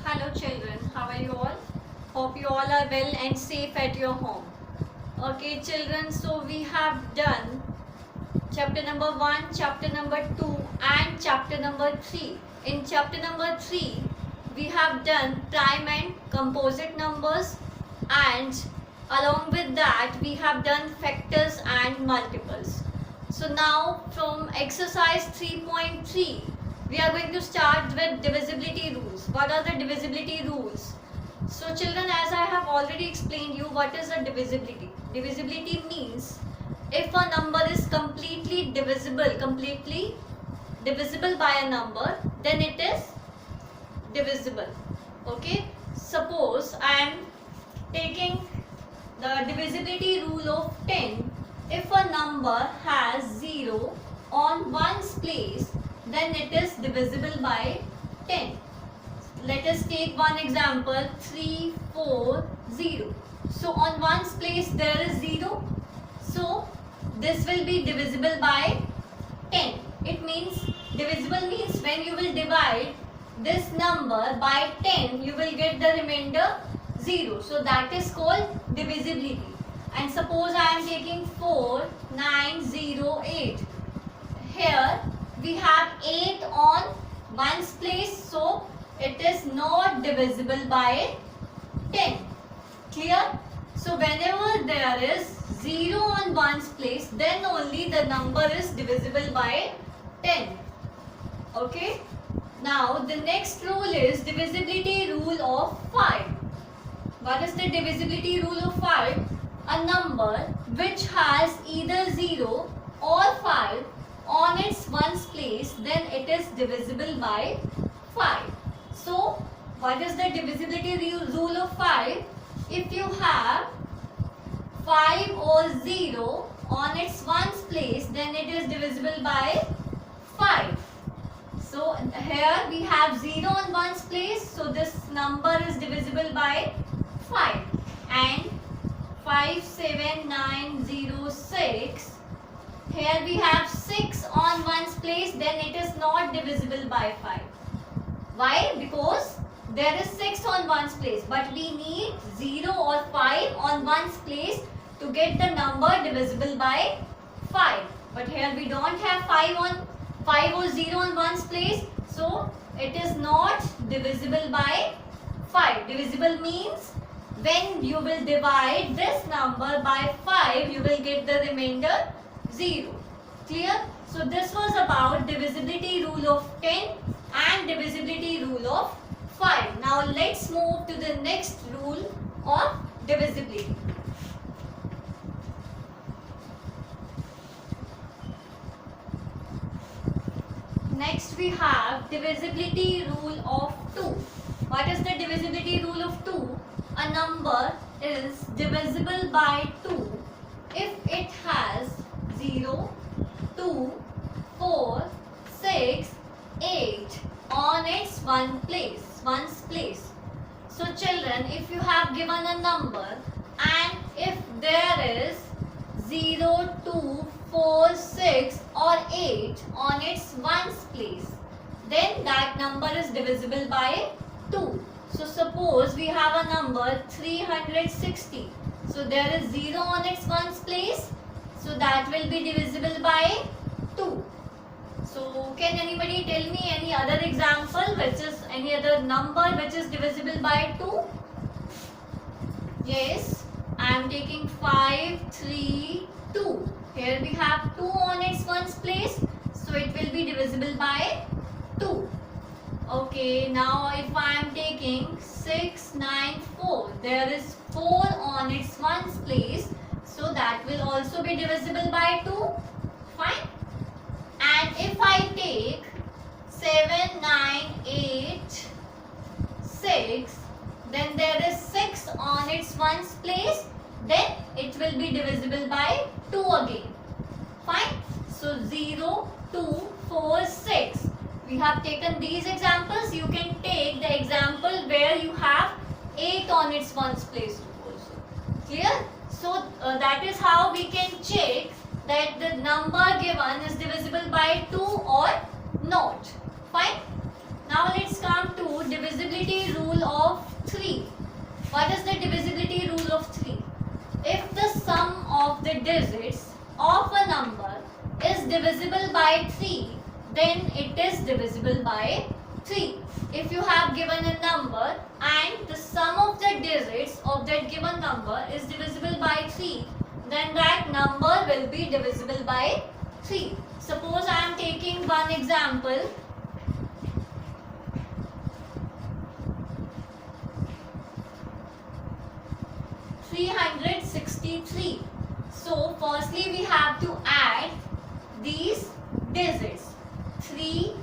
Hello children, how are you all? Hope you all are well and safe at your home. Okay children, so we have done chapter number 1, chapter number 2 and chapter number 3. In chapter number 3, we have done prime and composite numbers, and along with that we have done factors and multiples. So now from exercise 3.3, we are going to start with divisibility rules. What are the divisibility rules? So children, as I have already explained you, what is a divisibility? Divisibility means if a number is completely divisible by a number, then it is divisible. Okay, suppose I am taking the divisibility rule of 10. If a number has 0 on ones place, then it is divisible by 10. Let us take one example, 3, 4, 0. So on ones place there is 0. So this will be divisible by 10. It means, divisible means when you will divide this number by 10, you will get the remainder 0. So that is called divisibility. And suppose I am taking 4, 9, 0, 8. Here we have 8 on ones place, so it is not divisible by 10. Clear? So whenever there is 0 on ones place, then only the number is divisible by 10. Okay? Now the next rule is divisibility rule of 5. What is the divisibility rule of 5? A number which has either 0 or 5 on its ones place, then it is divisible by 5. So what is the divisibility rule of 5? If you have 5 or 0 on its ones place, then it is divisible by 5. So here we have 0 on ones place, so this number is divisible by 5. And 5, 7, 9, 0, 6. Here we have 6 on ones place, then it is not divisible by 5. Why? Because there is 6 on ones place, but we need 0 or 5 on ones place to get the number divisible by 5. But here we don't have 5 or 0 on ones place, so it is not divisible by 5. Divisible means when you will divide this number by 5, you will get the remainder 0. Clear? So this was about divisibility rule of 10 and divisibility rule of 5. Now let's move to the next rule of divisibility. Next we have divisibility rule of 2. What is the divisibility rule of 2? A number is divisible by 2 if it has 0, 2, 4, 6, 8 on its ones place. So children, if you have given a number and if there is 0, 2, 4, 6 or 8 on its ones place, then that number is divisible by 2. So suppose we have a number 360. So there is 0 on its ones place. So that will be divisible by 2. So can anybody tell me any other example, which is any other number which is divisible by 2? Yes, I am taking 5, 3, 2. Here we have 2 on its ones place. So it will be divisible by 2. Okay, now if I am taking 6, 9, 4, there is 4 on its ones place, so that will also be divisible by 2. Fine. And if I take 7, 9, 8, 6, then there is 6 on its ones place, then it will be divisible by 2 again. Fine. So 0, 2, 4, 6. We have taken these examples. You can take the example where you have 8 on its ones place also. Clear? So that is how we can check that the number given is divisible by 2 or not. Fine. Now let's come to divisibility divisibility rule of 3. What is the divisibility rule of 3? If the sum of the digits of a number is divisible by 3, then it is divisible by 3. If you have given a number and the sum of the digits of that given number is divisible by 3, then that number will be divisible by 3. Suppose I am taking one example. $363. So firstly we have to add these digits. 3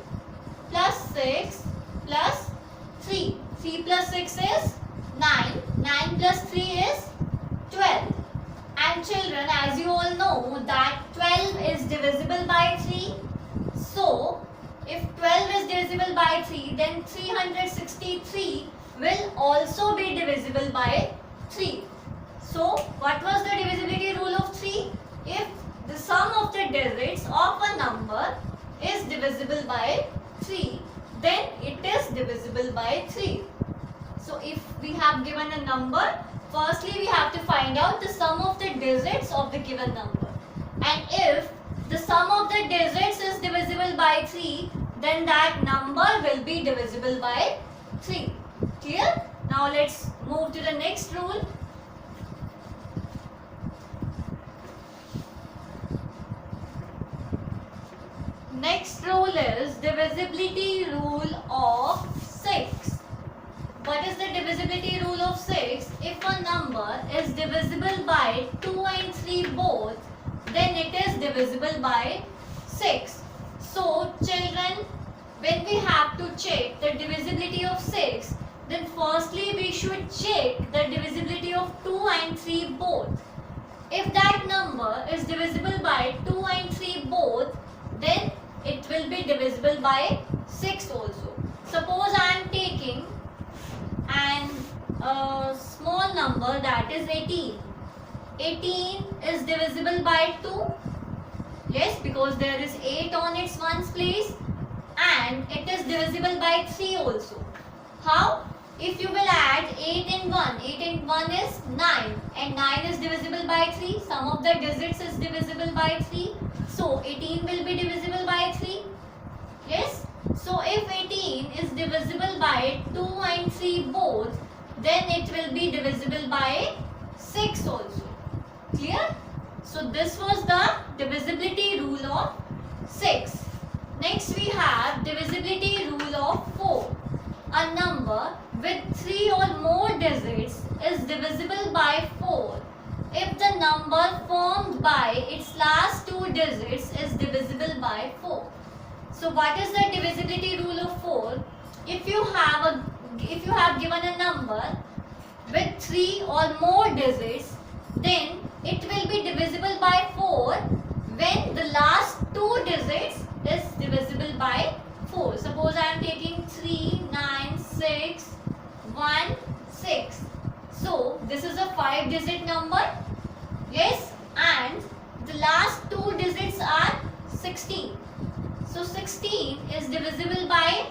plus 6 plus 3. 3 plus 6 is 9. 9 plus 3 is 12. And children, as you all know that 12 is divisible by 3. So if 12 is divisible by 3, then 363 will also be divisible by 3. So what was the divisibility rule of 3? If the sum of the digits of a number is divisible by 3, then it is divisible by 3. So if we have given a number, firstly we have to find out the sum of the digits of the given number. And if the sum of the digits is divisible by 3, then that number will be divisible by 3. Clear? Now let's move to the next rule. Next rule is divisibility rule of 6. What is the divisibility rule of 6? If a number is divisible by 2 and 3 both, then it is divisible by 6. So children, when we have to check the divisibility of 6, then firstly we should check the divisibility of 2 and 3 both. If that number is divisible by 2 and 3 both, then it will be divisible by 6 also. Suppose I am taking a small number, that is 18. 18 is divisible by 2. Yes, because there is 8 on its ones place, and it is divisible by 3 also. How? If you will add 8 and 1, 8 and 1 is 9, and 9 is divisible by 3. Sum of the digits is divisible by 3. So 18 will be divisible by 3. Yes. So if 18 is divisible by 2 and 3 both, then it will be divisible by 6 also. Clear? So this was the divisibility rule of 6. Next we have divisibility rule of 4. A number with 3 or more digits is divisible by 4 if the number formed by its last 2 digits is divisible by 4. So what is the divisibility rule of 4? If you have given a number with 3 or more digits, then it will be divisible by 4 when the last 2 digits is divisible by 4. Suppose I am taking 3, 9, 6, 1, 6. So this is a 5-digit number. Yes, and the last 2 digits are 16. So 16 is divisible by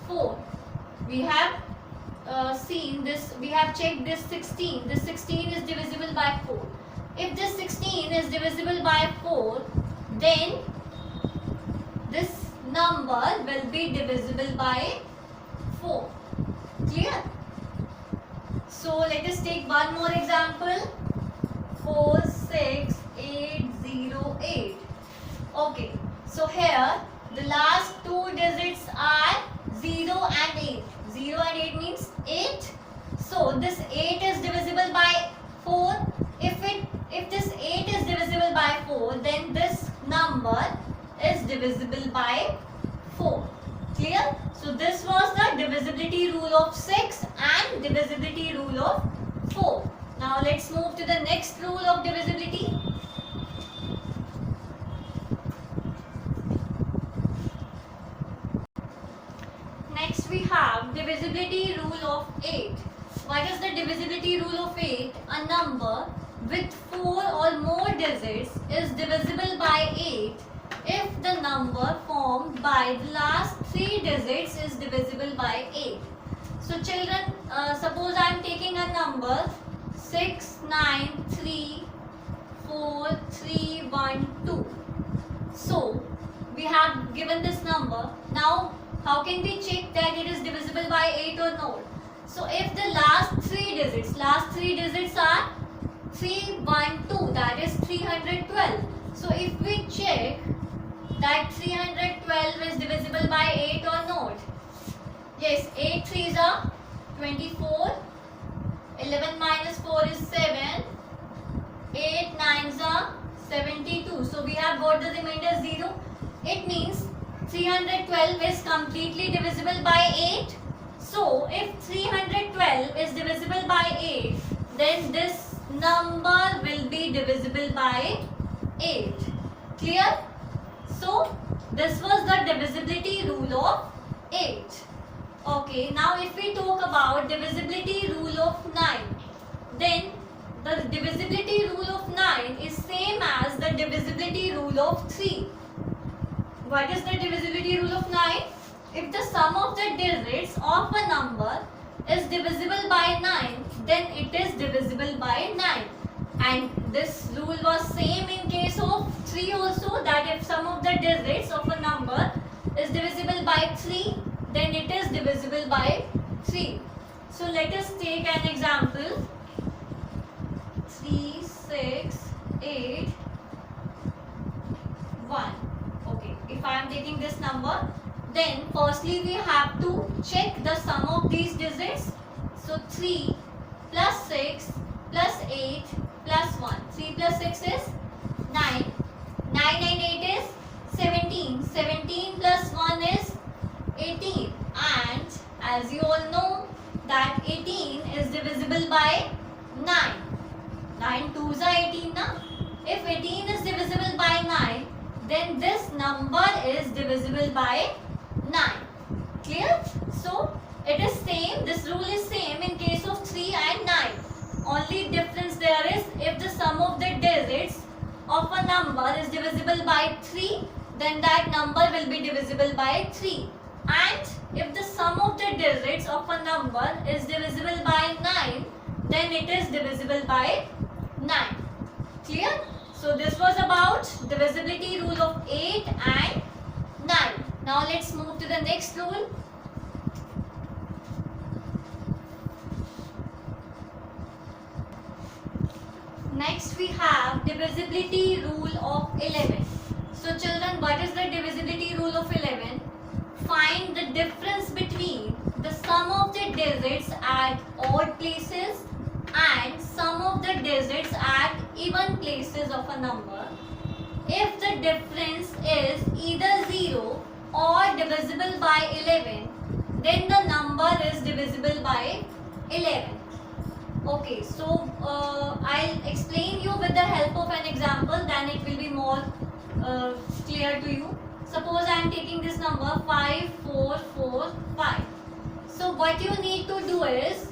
4. We have seen this, we have checked this 16. This 16 is divisible by 4. If this 16 is divisible by 4, then this number will be divisible by 4. Clear? So let us take one more example. 4, 6, 8, 0, 8. Okay. So here the last 2 digits are 0 and 8. 0 and 8 means 8. So this 8 is divisible by 4. If this 8 is divisible by 4, then this number is divisible by 4. Clear? So this was the divisibility rule of 6 and divisibility rule of 4. Now let's move to the next rule of divisibility. Next we have divisibility rule of 8. What is the divisibility rule of 8? A number with 4 or more digits is divisible by 8 if the number formed by the last 3 digits is divisible by 8. So children, suppose I am taking a number 6934312. So we have given this number. Now how can we check that it is divisible by 8 or not? So if the last three digits are 312, that is 312. So if we check that 312 is divisible by 8 or not? Yes, 8 3s are 24, 11 minus 4 is 7, 8 9s are 72. So we have got the remainder 0. It means 312 is completely divisible by 8. So if 312 is divisible by 8, then this number will be divisible by 8. Clear? So this was the divisibility rule of 8. Okay, now if we talk about divisibility rule of 9, then the divisibility rule of 9 is same as the divisibility rule of 3. What is the divisibility rule of 9? If the sum of the digits of a number is divisible by 9, then it is divisible by 9. And this rule was same in case of 3 also, that if sum of the digits of a number is divisible by 3, then it is divisible by 3. So let us take an example. 3, 6, 8, 1. Okay, if I am taking this number, then firstly we have to check the sum of these digits. So 3 plus 6 plus 8 plus 1. 3 plus 6 is 9. 9 and 8 is 17. 17 plus 1 is 18. And as you all know that 18 is divisible by 9. 9 2s are 18 now. If 18 is divisible by 9, then this number is divisible by 9. Clear? So it is same, this rule is same in case of 3 and 9. Only difference there is if the sum of the digits of a number is divisible by 3, then that number will be divisible by 3. And if the sum of the digits of a number is divisible by 9, then it is divisible by 9. Clear? So this was about divisibility rule of 8 and 9. Now let's move to the next rule. Next we have divisibility rule of 11. So children, what is the divisibility rule of 11? Find the difference between the sum of the digits at odd places and sum of the digits at even places of a number. If the difference is either 0 or divisible by 11, then the number is divisible by 11. Okay, so I'll explain you with the help of an example, then it will be more clear to you. Suppose I am taking this number 5445. So what you need to do is,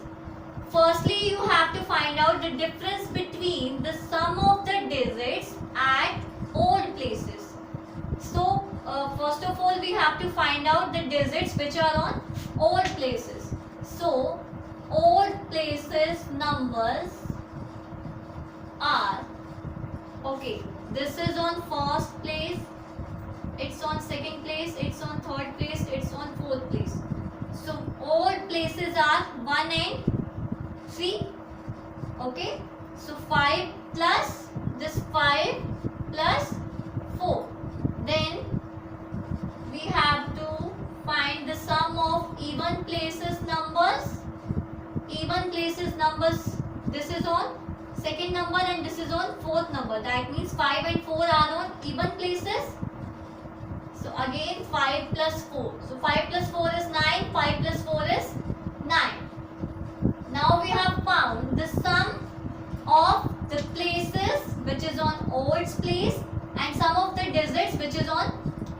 firstly you have to find out the difference between the sum of the digits at odd places. So first of all we have to find out the digits which are on odd places. So odd places numbers are, okay, this is on first place, it's on second place, it's on third place, it's on fourth place. So odd places are 1 and 3. Okay, so 5 plus this 5 plus 4. Then we have to find the sum of even places numbers. Even places numbers, this is on second number and this is on fourth number. That means 5 and 4 are on even places. So again 5 plus 4. So 5 plus 4 is 9. 5 plus 4 is 9. Now we have found the sum of the places which is on odds place and sum of the digits which is on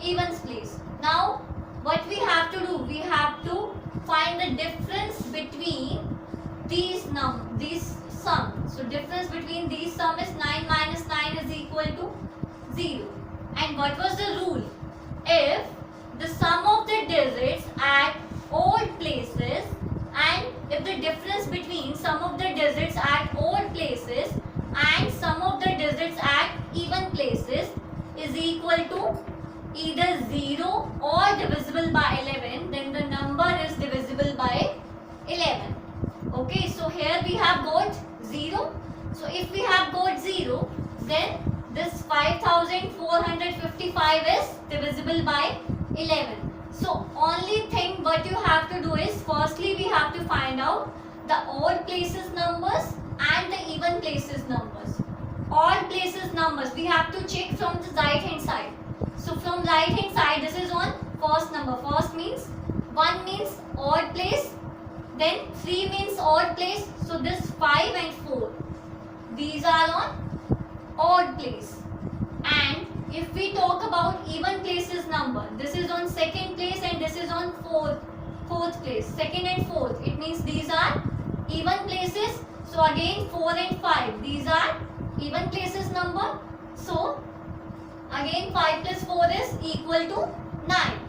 evens place. Now what we have to do? We have to find the difference between these sum. So difference between these sum is 9 minus 9 is equal to 0. And what was the rule? If the sum of the digits at odd places and either 0 or divisible by 11, then the number is divisible by 11. Okay, so here we have got 0. So if we have got 0, then this 5455 is divisible by 11. So only thing what you have to do is, firstly we have to find out the odd places numbers and the even places numbers. Odd places numbers we have to check from the right hand side. So from right hand side, this is on first number. First means 1 means odd place, then 3 means odd place. So this 5 and 4, these are on odd place. And if we talk about even places number, this is on second place and this is on fourth place. Second and fourth, it means these are even places. So again 4 and 5, these are even places number. So again 5 plus 4 is equal to 9.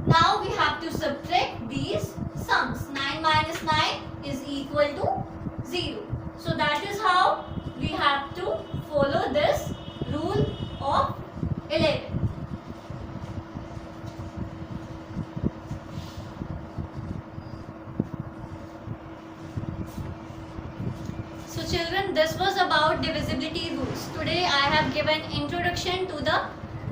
Now we have to subtract these sums. 9 minus 9 is equal to 0. So that is how we have to follow this rule of 11. So children, this was about divisibility rules. Today I have given introduction to the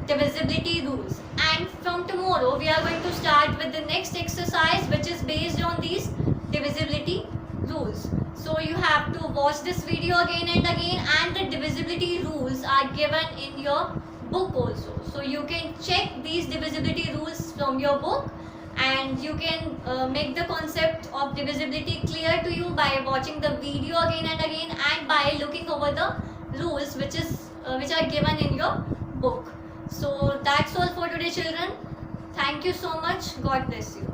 divisibility rules, and from tomorrow we are going to start with the next exercise, which is based on these divisibility rules. So you have to watch this video again and again, and the divisibility rules are given in your book also. So you can check these divisibility rules from your book, and you can make the concept of divisibility clear to you by watching the video again and again, and by looking over the rules which are given in your book. So that's all for today, children. Thank you so much. God bless you.